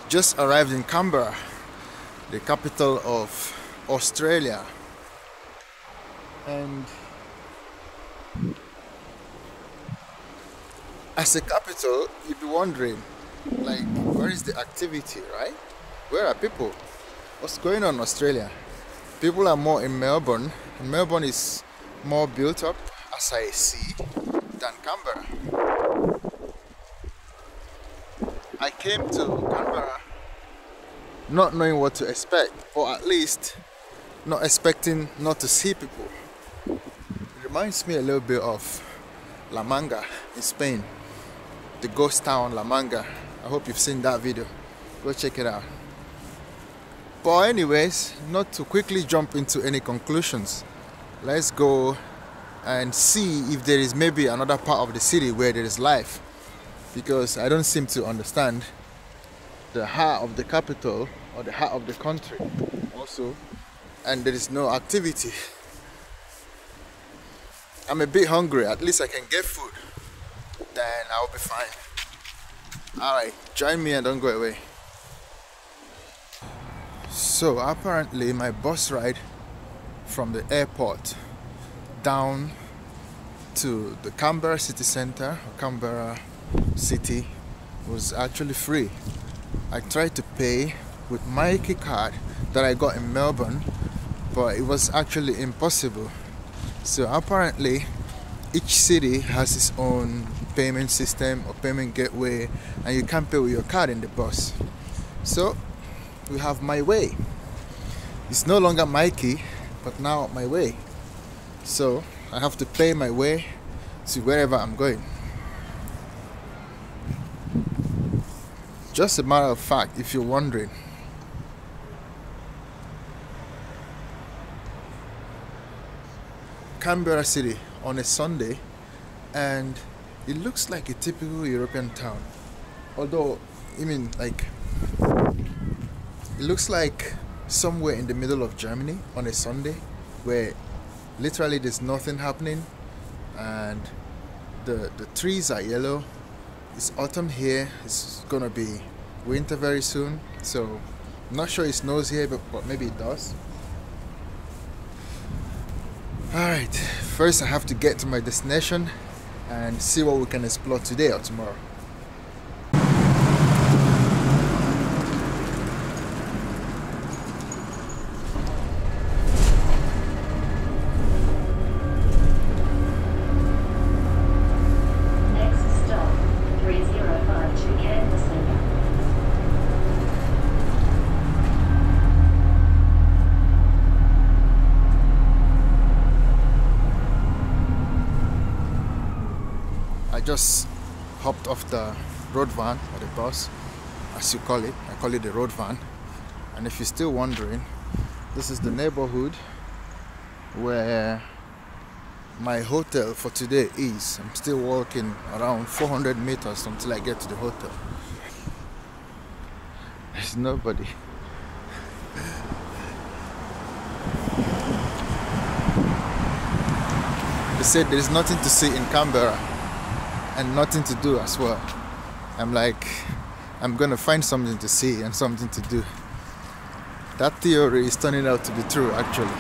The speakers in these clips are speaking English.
Just arrived in Canberra, the capital of Australia, and as a capital you'd be wondering, like, where is the activity, right? Where are people? What's going on in Australia? People are more in Melbourne, and Melbourne is more built up, as I see, than Canberra. I came to Canberra not knowing what to expect, or at least not expecting not to see people. It reminds me a little bit of La Manga in Spain, the ghost town La Manga. I hope you've seen that video. Go check it out. But anyways, not to quickly jump into any conclusions, let's go and see if there is maybe another part of the city where there is life, because I don't seem to understand the heart of the capital or the heart of the country also, and there is no activity. I'm a bit hungry. At least I can get food, then I'll be fine. Alright, join me and don't go away. So apparently my bus ride from the airport down to the Canberra city centre, or Canberra city, was actually free. I tried to pay with my card that I got in Melbourne, but it was actually impossible. So apparently each city has its own payment system or payment gateway, and you can't pay with your card in the bus. So we have my way. It's no longer my key, but now my way. So I have to pay my way to wherever I'm going. Just a matter of fact, if you're wondering, Canberra city on a Sunday, and it looks like a typical European town. Although, I mean, like, it looks like somewhere in the middle of Germany on a Sunday, where literally there's nothing happening, and the trees are yellow. It's autumn here. It's gonna be winter very soon, so I'm not sure it snows here, but maybe it does. Alright, first I have to get to my destination and see what we can explore today or tomorrow. I just hopped off the road van, or the bus as you call it. I call it the road van. And if you're still wondering, this is the neighborhood where my hotel for today is. I'm still walking around 400 meters until I get to the hotel. There's nobody. They said there's nothing to see in Canberra and nothing to do as well. I'm like, I'm gonna find something to see and something to do. That theory is turning out to be true, actually.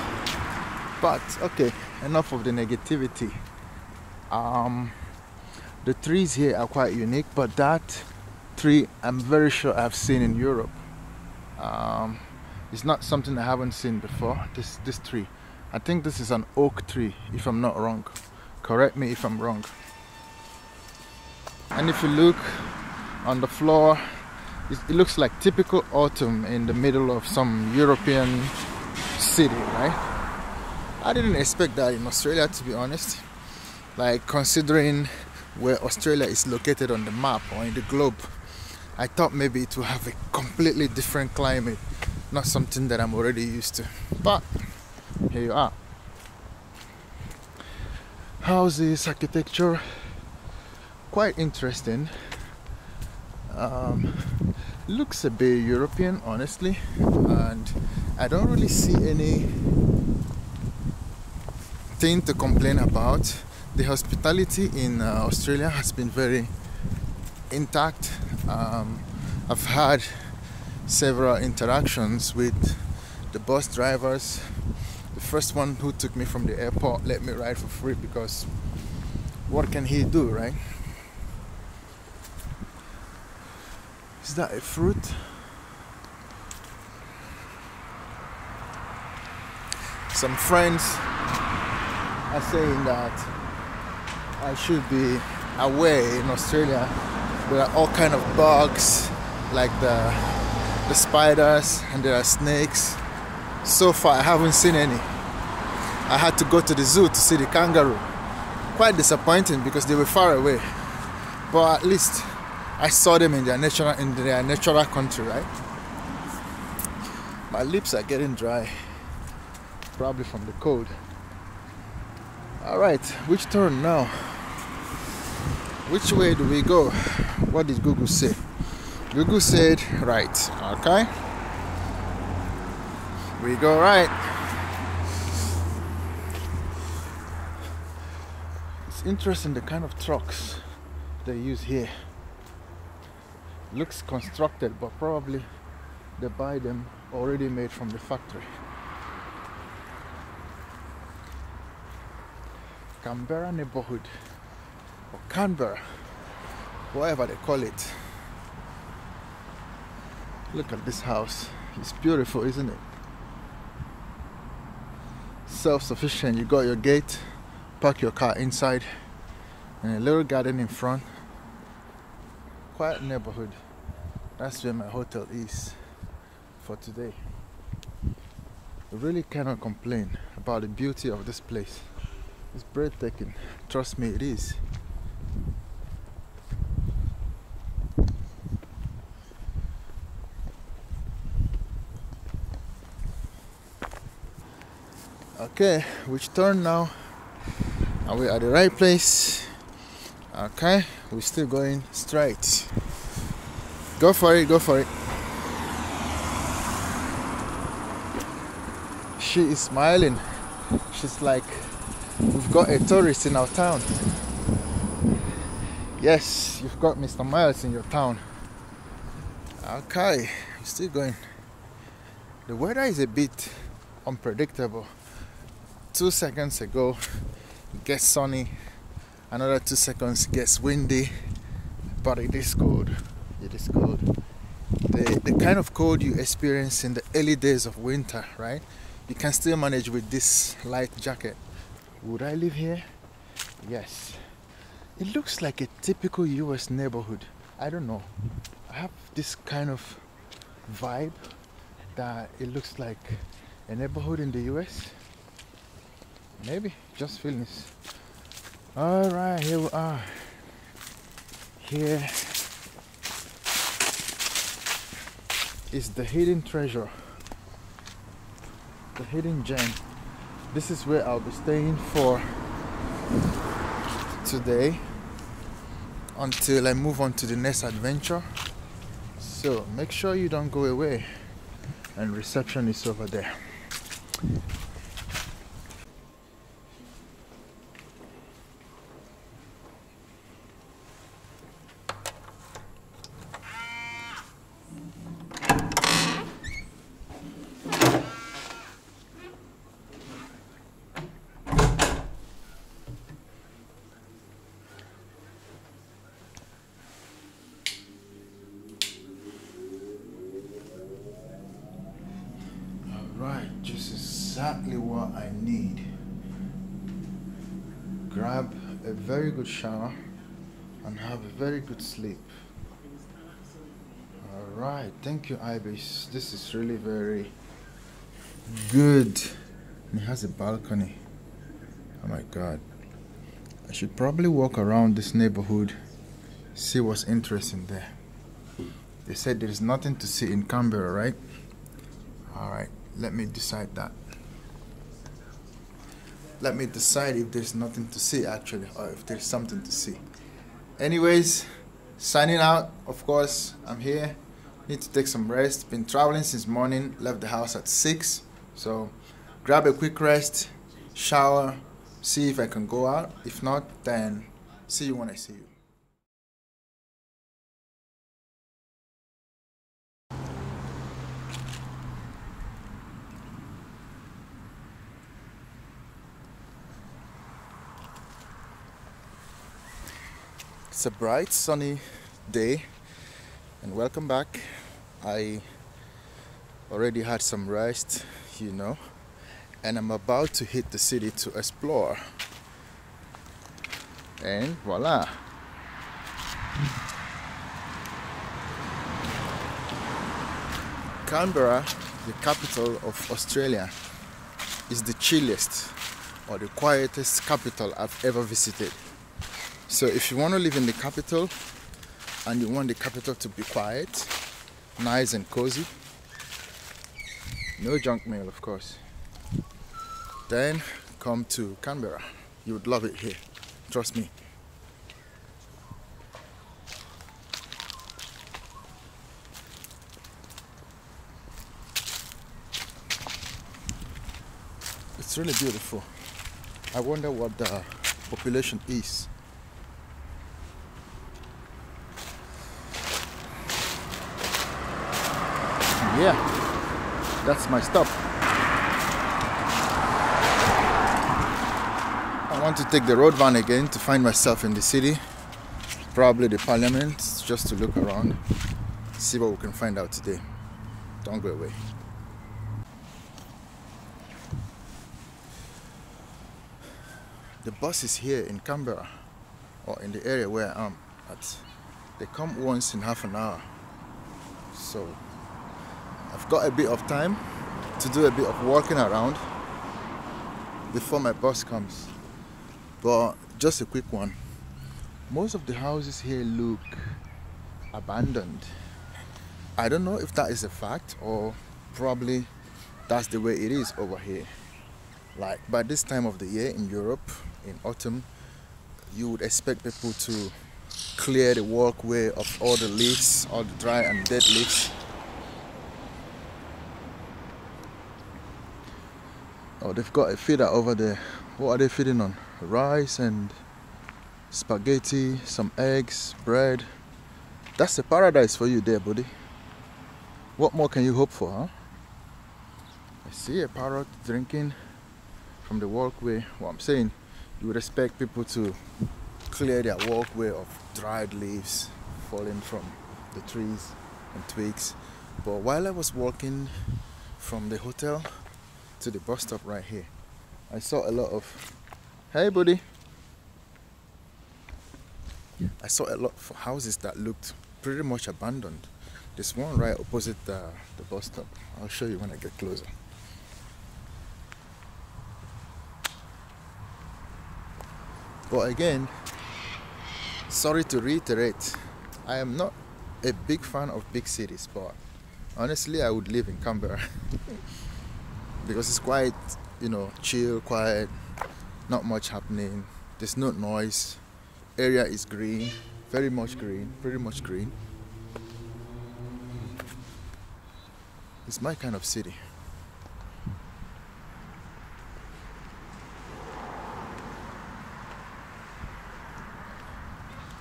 But okay, enough of the negativity. The trees here are quite unique, but that tree I'm very sure I've seen in Europe. It's not something I haven't seen before. This tree, I think this is an oak tree, if I'm not wrong. Correct me if I'm wrong. And if you look on the floor, it looks like typical autumn in the middle of some European city, right? I didn't expect that in Australia, to be honest. Like, considering where Australia is located on the map or in the globe, I thought maybe it would have a completely different climate, not something that I'm already used to. But here you are. How's this architecture? Quite interesting. Looks a bit European, honestly, and I don't really see any thing to complain about. The hospitality in Australia has been very intact. I've had several interactions with the bus drivers. The first one who took me from the airport let me ride for free because what can he do, right? Is that a fruit? Some friends are saying that I should be aware in Australia there are all kind of bugs like the spiders, and there are snakes. So far I haven't seen any. I had to go to the zoo to see the kangaroo. Quite disappointing because they were far away, but at least I saw them in their natural country, right? My lips are getting dry, probably from the cold. Alright, which turn now? Which way do we go? What did Google say? Google said right. Okay, we go right. It's interesting the kind of trucks they use here. Looks constructed, but probably they buy them already made from the factory. Canberra neighborhood, or Canberra, whatever they call it. Look at this house. It's beautiful, isn't it? Self-sufficient. You got your gate, park your car inside, and a little garden in front. Quiet neighborhood. That's where my hotel is for today. I really cannot complain about the beauty of this place. It's breathtaking. Trust me, it is. Okay, which turn now? Are we at the right place? Okay, we're still going straight. Go for it, go for it. She is smiling. She's like, we've got a tourist in our town. Yes, you've got Mr. Miles in your town. Okay, we're still going. The weather is a bit unpredictable. 2 seconds ago, it gets sunny. Another 2 seconds, it gets windy. But it is cold. It is cold. The kind of cold you experience in the early days of winter, right? You can still manage with this light jacket. Would I live here? Yes. It looks like a typical US neighborhood. I don't know. I have this kind of vibe that it looks like a neighborhood in the US. Maybe, just feeling this. Alright, here we are. Here is the hidden treasure. The hidden gem. This is where I'll be staying for today until I move on to the next adventure. So make sure you don't go away, and reception is over there. Right, just exactly what I need. Grab a very good shower and have a very good sleep. Alright, thank you, Ibis. This is really very good. And it has a balcony. Oh my god. I should probably walk around this neighborhood, see what's interesting there. They said there's nothing to see in Canberra, right? Alright. Let me decide that. Let me decide if there's nothing to see actually, or if there's something to see. Anyways, signing out. Of course, I'm here. Need to take some rest. Been traveling since morning. Left the house at 6. So grab a quick rest, shower, see if I can go out. If not, then see you when I see you. It's a bright sunny day and welcome back. I already had some rest, and I'm about to hit the city to explore. And voila! Canberra, the capital of Australia, is the chilliest or the quietest capital I've ever visited. So if you want to live in the capital and you want the capital to be quiet, nice and cozy, no junk mail of course, then come to Canberra. You would love it here, trust me. It's really beautiful. I wonder what the population is. Yeah, that's my stop. I want to take the road van again to find myself in the city, probably the parliament, just to look around, see what we can find out today. Don't go away. The buses here in Canberra, or in the area where I am at, they come once in half an hour. So I've got a bit of time to do a bit of walking around before my bus comes. But just a quick one. Most of the houses here look abandoned. I don't know if that is a fact or probably that's the way it is over here. Like by this time of the year in Europe, in autumn, you would expect people to clear the walkway of all the leaves, all the dry and dead leaves. Oh, they've got a feeder over there. What are they feeding on? Rice and spaghetti, some eggs, bread. That's a paradise for you there, buddy. What more can you hope for, huh? I see a parrot drinking from the walkway. What I'm saying, you would expect people to clear their walkway of dried leaves falling from the trees and twigs. But while I was walking from the hotel to the bus stop right here, I saw a lot of, hey buddy, I saw a lot of houses that looked pretty much abandoned. There's one right opposite the bus stop. I'll show you when I get closer. But again, sorry to reiterate, I am not a big fan of big cities, but honestly I would live in Canberra because it's quite, chill, quiet, not much happening, there's no noise, area is green, very much green, pretty much green. It's my kind of city.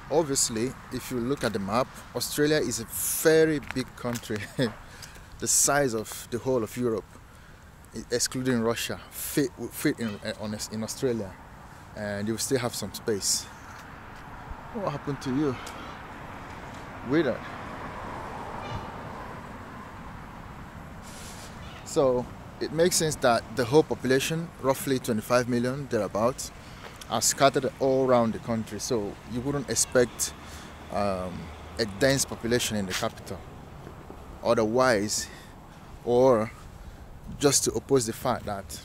Obviously, if you look at the map, Australia is a very big country, the size of the whole of Europe, excluding Russia, fit in Australia, and you still have some space. What happened to you? Weird. So it makes sense that the whole population, roughly 25 million thereabouts, are scattered all around the country, so you wouldn't expect a dense population in the capital. Otherwise, or just to oppose the fact that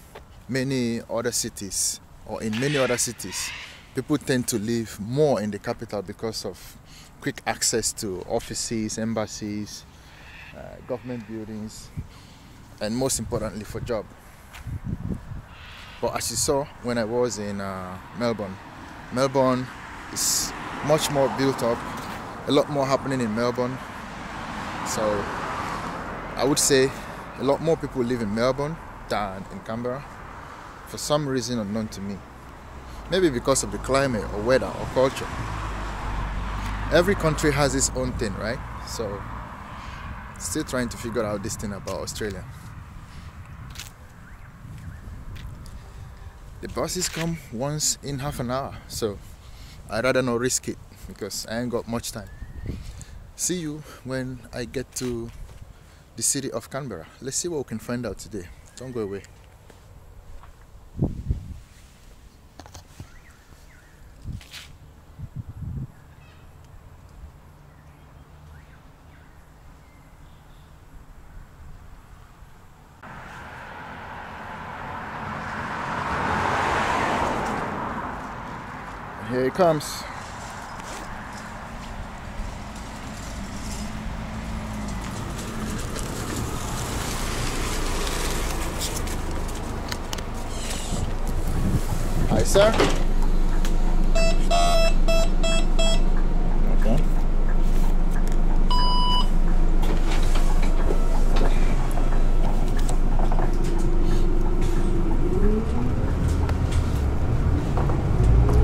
many other cities, or in many other cities, people tend to live more in the capital because of quick access to offices, embassies, government buildings, and most importantly for job. But as you saw when I was in Melbourne is much more built up, a lot more happening in Melbourne. So I would say a lot more people live in Melbourne than in Canberra for some reason unknown to me. Maybe because of the climate or weather or culture. Every country has its own thing, right? So still trying to figure out this thing about Australia. The buses come once in half an hour, so I'd rather not risk it, because I ain't got much time. See you when I get to the city of Canberra. Let's see what we can find out today. Don't go away. Here it comes. Hi, sir. Okay.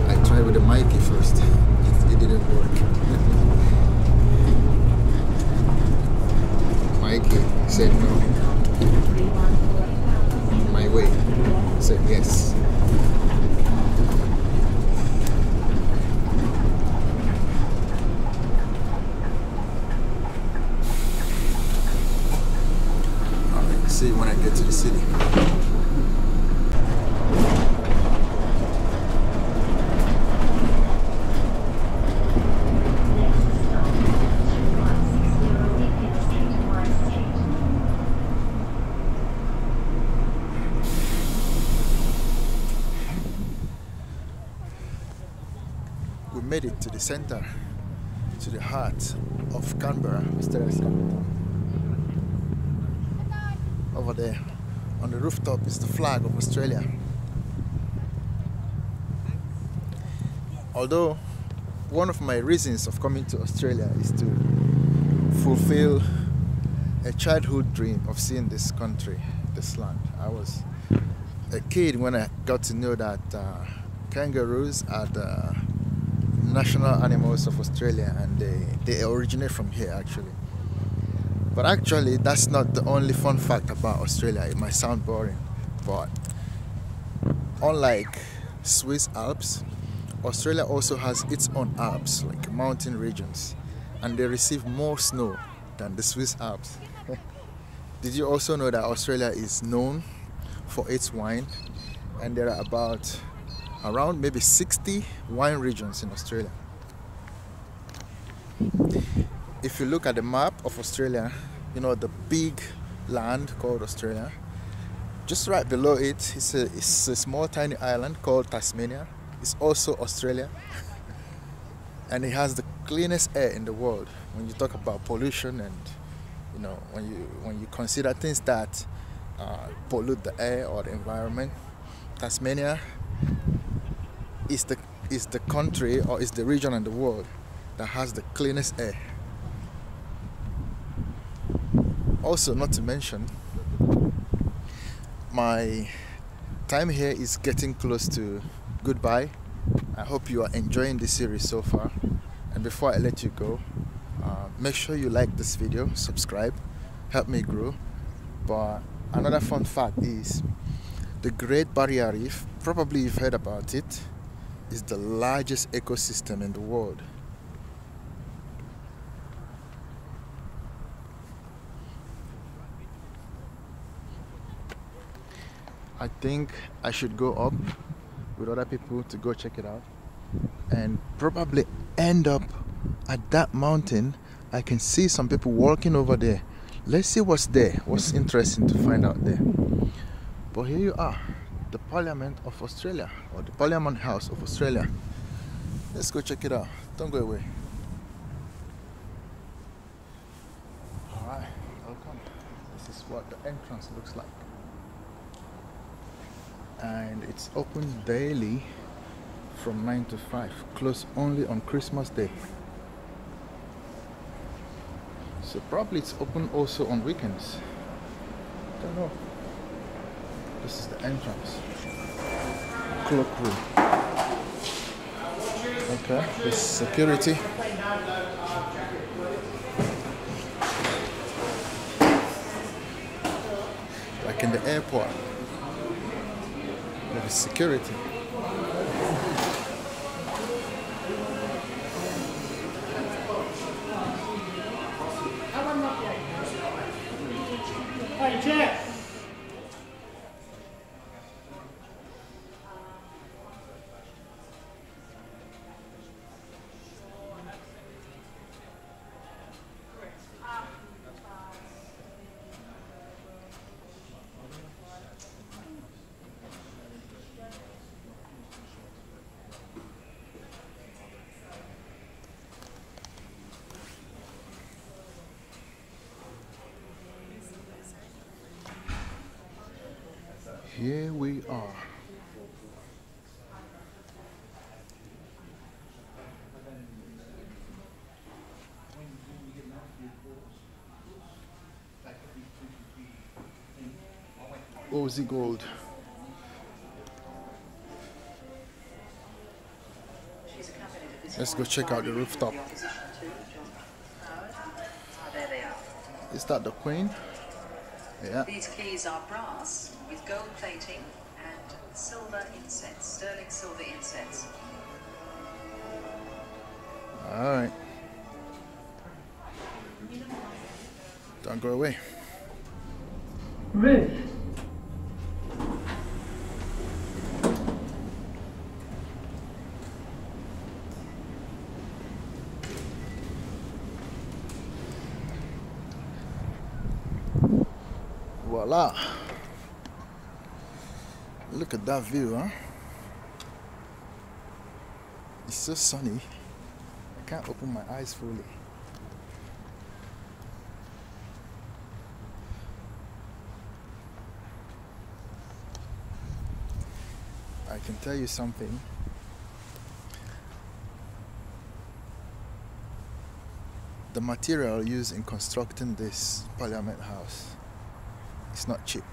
I tried with the Mikey first. It didn't work. Mikey said no. My way said yes. See when I get to the city. We made it to the center, to the heart of Canberra, Australia's capital. Over there on the rooftop is the flag of Australia. Although one of my reasons of coming to Australia is to fulfill a childhood dream of seeing this country, this land. I was a kid when I got to know that kangaroos are the national animals of Australia, and they originate from here actually. But actually, that's not the only fun fact about Australia. It might sound boring, but unlike Swiss Alps, Australia also has its own Alps, like mountain regions, and they receive more snow than the Swiss Alps. Did you also know that Australia is known for its wine, and there are about around maybe 60 wine regions in Australia? If you look at the map of Australia, you know, the big land called Australia, just right below it is a small tiny island called Tasmania. It's also Australia. And it has the cleanest air in the world. When you talk about pollution and, you know, when you consider things that pollute the air or the environment, Tasmania is the country, or is the region in the world that has the cleanest air. Also, not to mention, my time here is getting close to goodbye. I hope you are enjoying this series so far. And before I let you go, make sure you like this video, subscribe, help me grow. But another fun fact is the Great Barrier Reef, probably you've heard about it, is the largest ecosystem in the world. I think I should go up with other people to go check it out and probably end up at that mountain. I can see some people walking over there. Let's see what's there, what's interesting to find out there. But here you are, the Parliament of Australia, or the Parliament House of Australia. Let's go check it out. Don't go away. Alright, welcome. This is what the entrance looks like. And it's open daily from 9 to 5, closed only on Christmas Day. So probably it's open also on weekends. Don't know. This is the entrance. Cloakroom. Okay, this is security. Like in the airport. There is security. Hey, Jeff! Here we are. Aussie Gold. Let's go check out the rooftop. Is that the Queen? Yeah. These keys are brass with gold plating and silver incense, sterling silver incense. Alright. Don't go away. Roof. Voila. Look at that view, huh? It's so sunny. I can't open my eyes fully. I can tell you something. The material used in constructing this Parliament House, it's not cheap.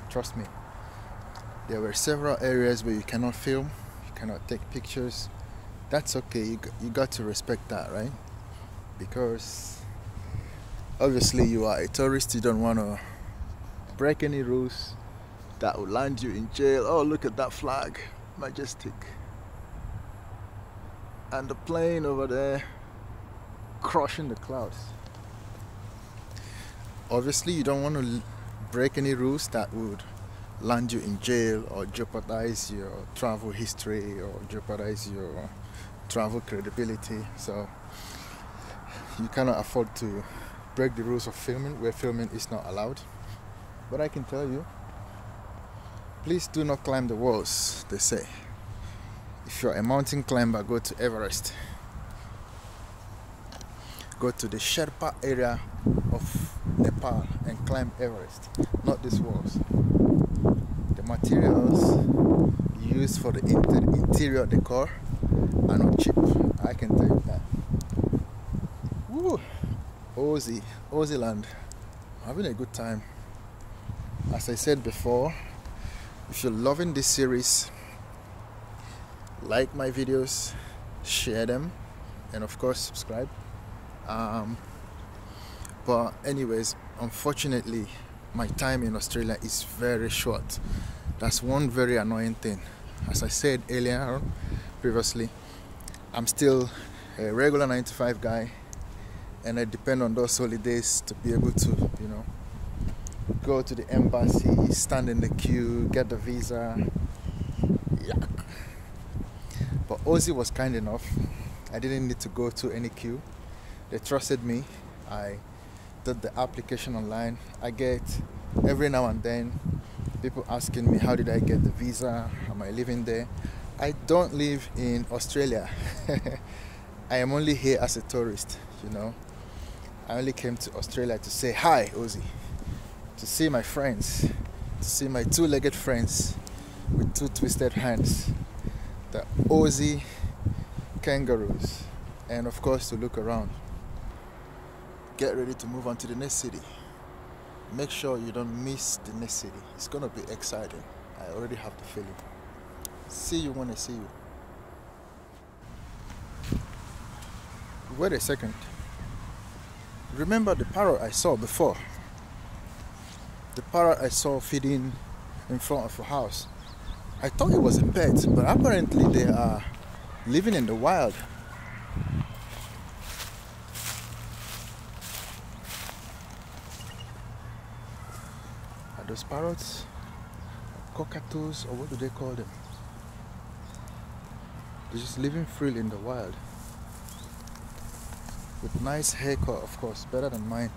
Trust me. There were several areas where you cannot film, you cannot take pictures. That's okay, you got to respect that, right? Because obviously you are a tourist, you don't want to break any rules that will land you in jail. Oh, look at that flag, majestic. And the plane over there crushing the clouds. Obviously you don't want to break any rules that would land you in jail or jeopardize your travel history or jeopardize your travel credibility. So you cannot afford to break the rules of filming where filming is not allowed. But I can tell you, please do not climb the walls, they say. If you're a mountain climber, go to Everest. Go to the Sherpa area of Nepal and climb Everest, not these walls. The materials used for the interior decor are not cheap, I can tell you that. Woo! Aussie land. Having a good time. As I said before, if you're loving this series, like my videos, share them, and of course subscribe. But anyways, unfortunately my time in Australia is very short. That's one very annoying thing. As I said earlier previously, I'm still a regular 9-to-5 guy, and I depend on those holidays to be able to, you know, go to the embassy, stand in the queue, get the visa. Yuck. But Aussie was kind enough. I didn't need to go to any queue. They trusted me. I did the application online. I get every now and then people asking me, how did I get the visa? Am I living there? I don't live in Australia. I am only here as a tourist, you know. I only came to Australia to say hi, Aussie, to see my friends, to see my two-legged friends with two twisted hands, the Aussie kangaroos, and of course to look around. Get ready to move on to the next city. Make sure you don't miss the next city. It's gonna be exciting. I already have the feeling. See you when I see you. Wait a second. Remember the parrot I saw before? The parrot I saw feeding in front of a house. I thought it was a pet, but apparently they are living in the wild. Are those parrots? Cockatoos, or what do they call them? They're just living freely in the wild. With nice haircut, of course, better than mine.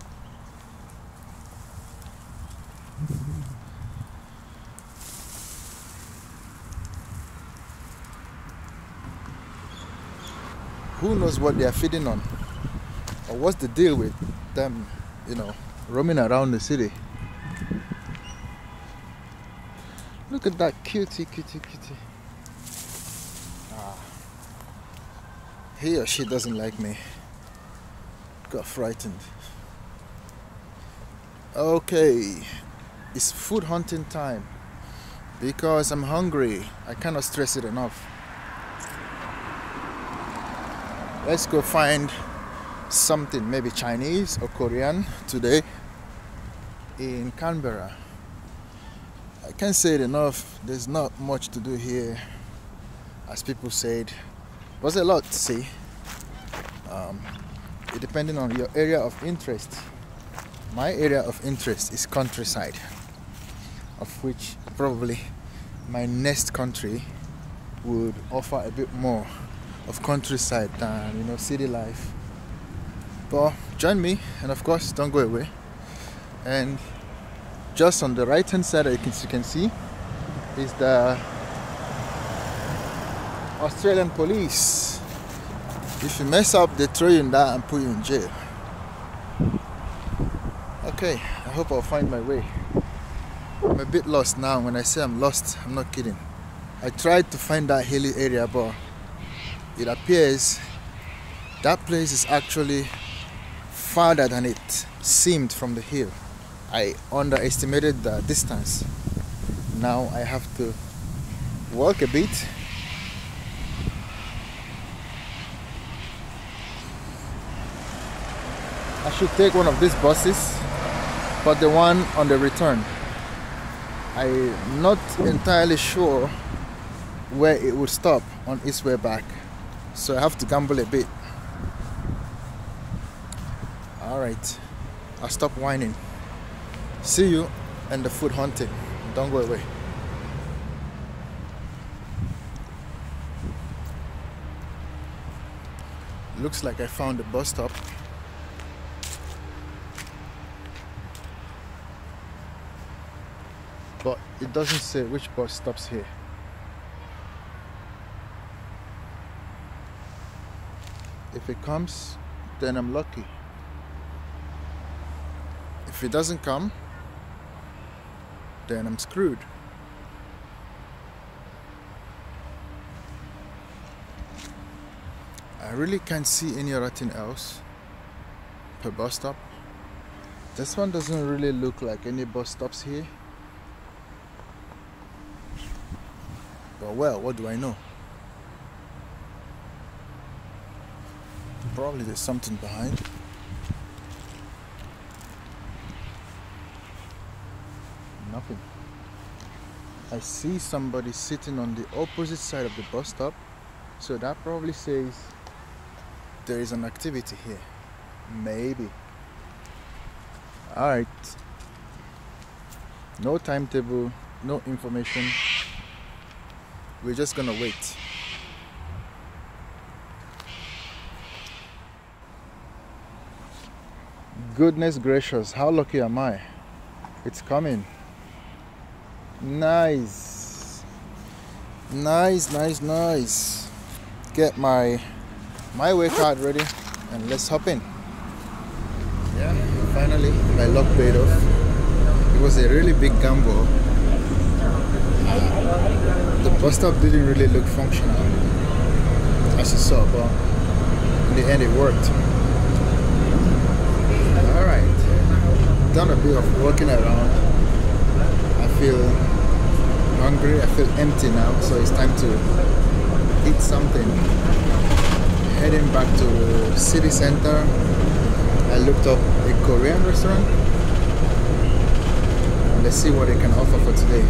Who knows what they are feeding on? Or what's the deal with them, you know, roaming around the city? Look at that cutie. He or she doesn't like me. Got frightened. Okay, it's food hunting time because I'm hungry. I cannot stress it enough. Let's go find something, maybe Chinese or Korean today in Canberra. I can't say it enough. There's not much to do here, as people said. There's a lot to see. It depending on your area of interest. My area of interest is countryside, of which probably my next country would offer a bit more of countryside than, you know, city life. But join me, and of course don't go away. And just on the right hand side, as you can see, is the Australian police. If you mess up, they throw you in that and put you in jail. Okay, I hope I'll find my way. I'm a bit lost now. When I say I'm lost, I'm not kidding. I tried to find that hilly area, but it appears that place is actually farther than it seemed from the hill. I underestimated the distance. Now I have to walk a bit. I should take one of these buses, but the one on the return, I'm not entirely sure where it would stop on its way back, so I have to gamble a bit. Alright, I'll stop whining. See you in the food hunting. Don't go away. Looks like I found the bus stop. But it doesn't say which bus stops here. If it comes, then I'm lucky. If it doesn't come, then I'm screwed. I really can't see any other thing else per bus stop. This one doesn't really look like any bus stops here. But well, what do I know? Probably there's something behind. Nothing. I see somebody sitting on the opposite side of the bus stop, so that probably says there is an activity here. Maybe. Alright. No timetable, no information. We're just gonna wait. Goodness gracious, how lucky am I? It's coming. Nice. Nice. Get my way card ready and let's hop in. Yeah, finally my luck paid off. It was a really big gamble. The bus stop didn't really look functional, as you saw, but in the end it worked. Alright, done a bit of walking around. I feel hungry, I feel empty now, so it's time to eat something. Heading back to the city center. I looked up a Korean restaurant. Let's see what they can offer for today.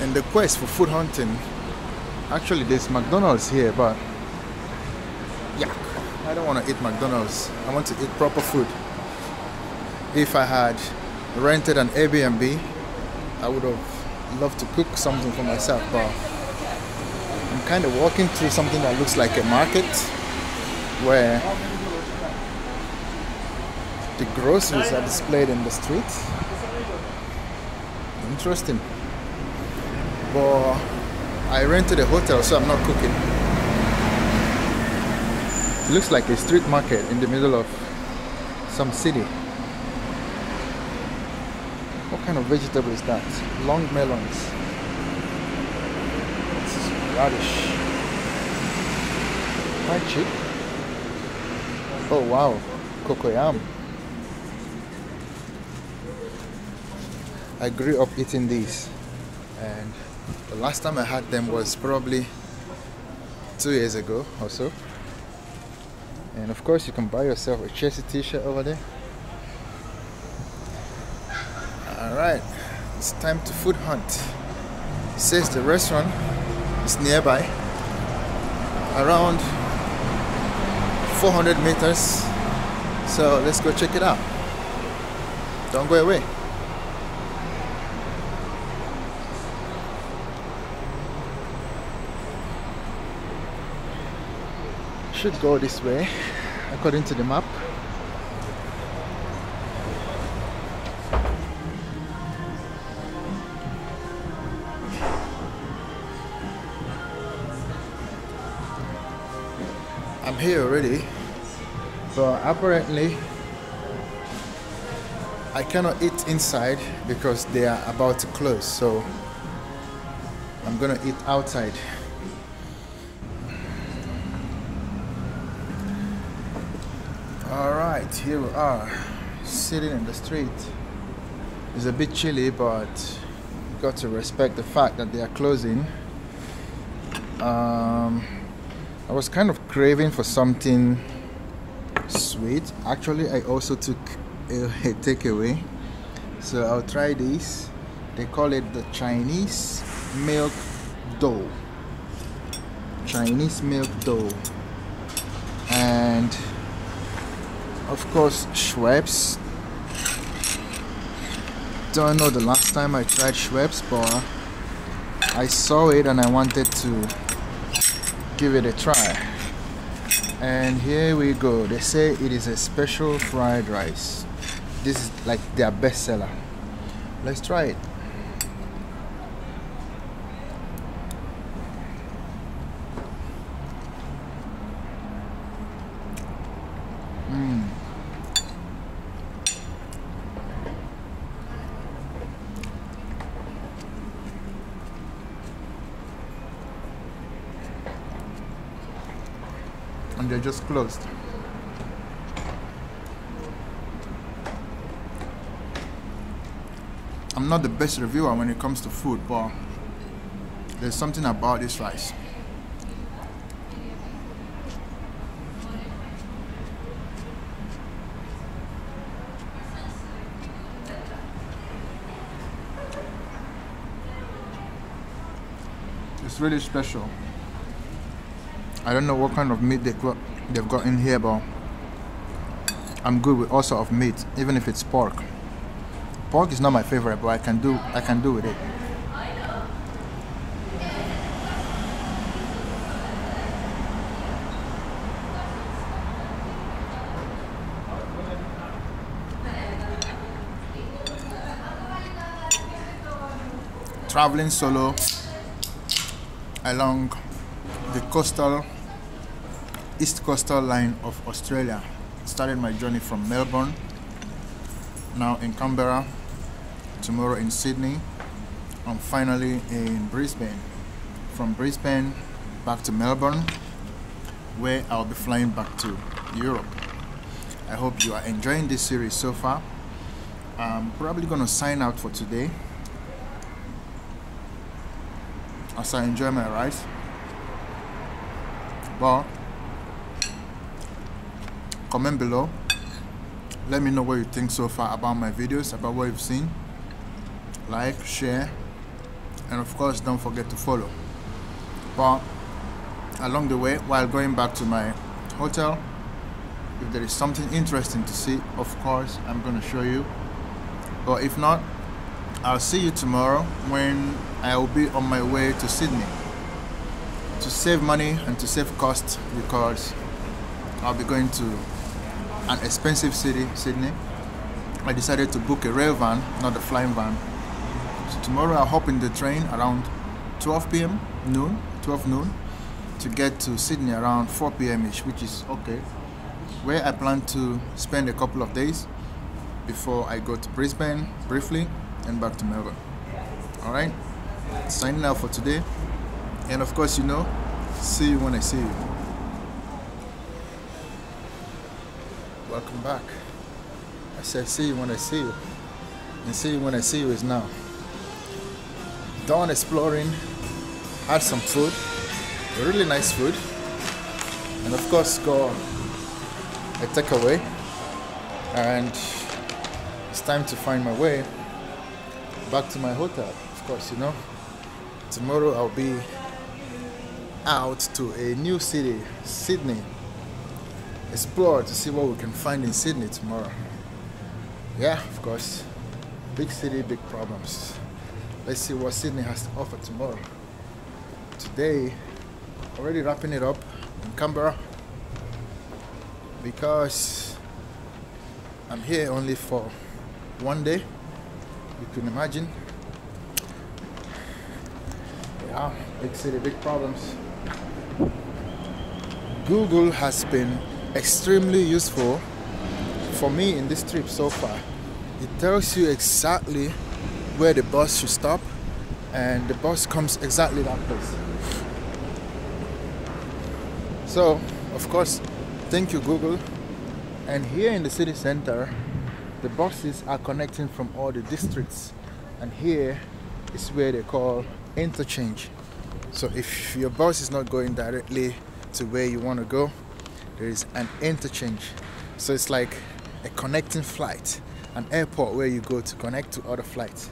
In the quest for food hunting, Actually, there's McDonald's here, but yuck, I don't want to eat McDonald's. I want to eat proper food. If I had rented an Airbnb, I would have loved to cook something for myself, but I'm kind of walking through something that looks like a market where the groceries are displayed in the street. Interesting. But I rented a hotel, so I'm not cooking. It looks like a street market in the middle of some city. What kind of vegetable is that? Long melons. This is radish. Quite cheap. Oh wow, cocoyam. I grew up eating these, and the last time I had them was probably 2 years ago or so. And of course you can buy yourself a Chelsea t-shirt over there. Alright, it's time to food hunt. It says the restaurant is nearby, around 400 meters. So let's go check it out. Don't go away. Should go this way according to the map. I'm here already, but apparently I cannot eat inside because they are about to close, so I'm gonna eat outside. Alright, here we are, sitting in the street. It's a bit chilly, but you got to respect the fact that they are closing. I was kind of craving for something sweet. Actually, I also took a takeaway, so I'll try this. They call it the Chinese milk dough. Chinese milk dough. And of course, Schweppes. Don't know the last time I tried Schweppes, but I saw it and I wanted to give it a try. And here we go. They say it is a special fried rice. This is like their best seller. Let's try it. And they're just closed. I'm not the best reviewer when it comes to food, but there's something about this rice. It's really special. I don't know what kind of meat they've got in here, but I'm good with all sort of meat, even if it's pork. Pork is not my favorite, but I can do with it. Traveling solo along the east coastal line of Australia. Started my journey from Melbourne, now in Canberra, tomorrow in Sydney, and finally in Brisbane. From Brisbane back to Melbourne, where I'll be flying back to Europe. I hope you are enjoying this series so far. I'm probably gonna sign out for today as I enjoy my rice. But comment below, let me know what you think so far about my videos, about what you've seen. Like, share, and of course don't forget to follow. But along the way, while going back to my hotel, if there is something interesting to see, of course I'm going to show you. But if not, I'll see you tomorrow when I will be on my way to Sydney to save money and to save costs, because I'll be going to an expensive city, Sydney. I decided to book a rail van, not a flying van. So tomorrow I'll hop in the train around 12 noon, to get to Sydney around 4 p.m. ish, which is okay, where I plan to spend a couple of days before I go to Brisbane briefly and back to Melbourne. Alright, signing out for today, and of course, see you when I see you. Welcome back. I said see you when I see you, and see you when I see you is now. Done exploring, had some food, really nice food, and of course got a takeaway, and it's time to find my way back to my hotel. Of course, tomorrow I'll be out to a new city, Sydney. Explore to see what we can find in Sydney tomorrow. Yeah, of course, big city, big problems. Let's see what Sydney has to offer tomorrow. Today, already wrapping it up in Canberra, because I'm here only for one day. You can imagine. Yeah, big city, big problems. Google has been extremely useful for me in this trip so far. It tells you exactly where the bus should stop, and the bus comes exactly that place. So, of course, thank you, Google. And here in the city center, the buses are connecting from all the districts, and here is where they call interchange. So if your bus is not going directly to where you want to go, there is an interchange. So it's like a connecting flight, an airport where you go to connect to other flights.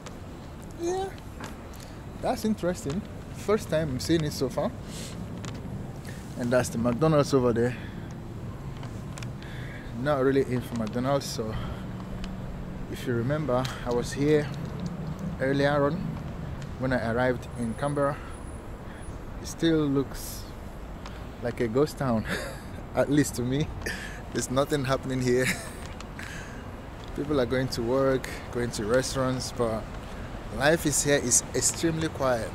Yeah, that's interesting. First time I'm seeing it so far. And that's the McDonald's over there. Not really in for McDonald's, so if you remember, I was here earlier on when I arrived in Canberra. It still looks like a ghost town, at least to me. There's nothing happening here. People are going to work, going to restaurants, but life is here is extremely quiet.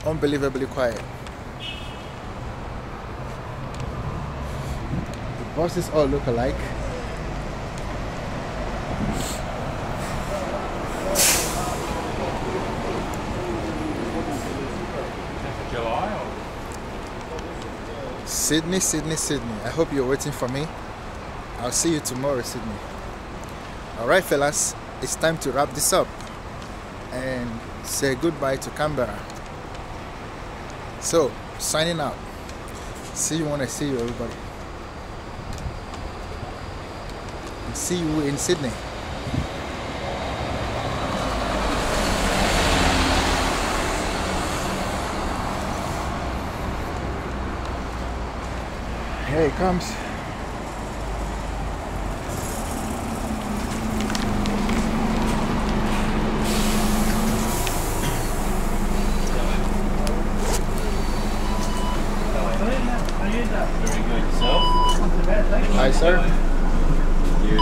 Unbelievably quiet. The buses all look alike. Sydney, Sydney, Sydney. I hope you're waiting for me. I'll see you tomorrow, Sydney. Alright, fellas, it's time to wrap this up and say goodbye to Canberra. So, signing out. See you when I see you, everybody. And see you in Sydney. Here it comes. Very good. Yourself? Hi, sir. You.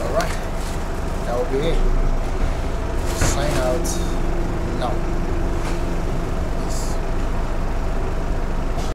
All right. That will be it.